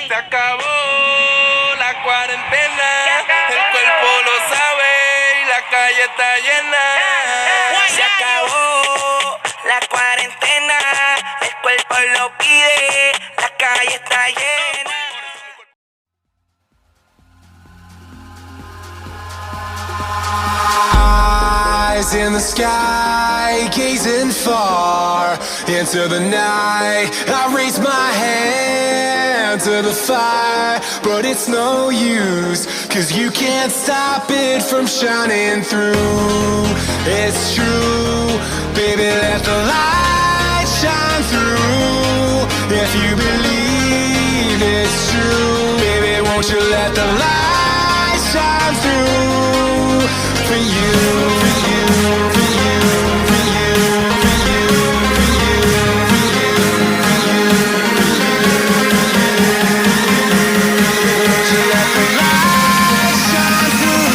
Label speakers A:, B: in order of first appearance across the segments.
A: Se acabó la cuarentena, el cuerpo lo sabe y la calle está llena.
B: Se acabó la cuarentena, el cuerpo lo pide, la calle está llena.
C: Eyes in the sky, gazing far into the night. I raise my hand to the fire, but it's no use, 'cause you can't stop it from shining through. It's true, baby, let the light shine through. If you believe it's true, baby, won't you let the light shine through for you, for you, for you, for you, for you, for you, for you, won't you let the light shine through?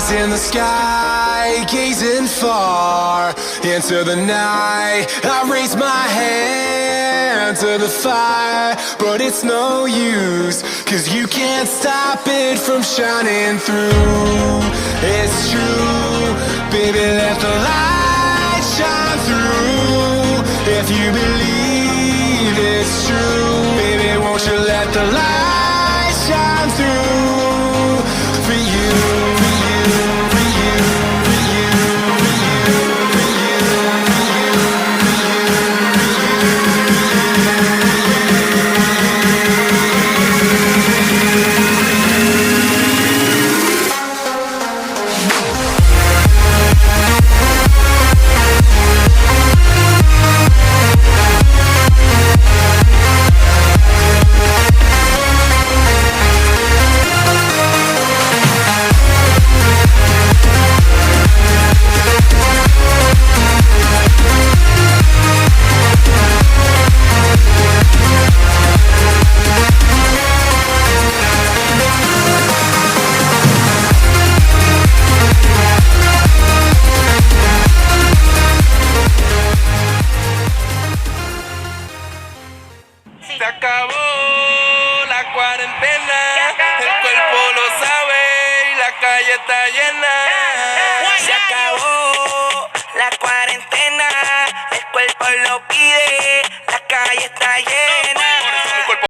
C: In the sky, gazing far into the night. I raise my hand to the fire, but it's no use, 'cause you can't stop it from shining through. It's true, baby, let the light shine through. If you believe it's true, baby, won't you let the light shine through for you.
A: Se acabó la cuarentena, el cuerpo lo sabe y la calle está llena.
B: Se acabó la cuarentena, el cuerpo lo pide, la calle está llena.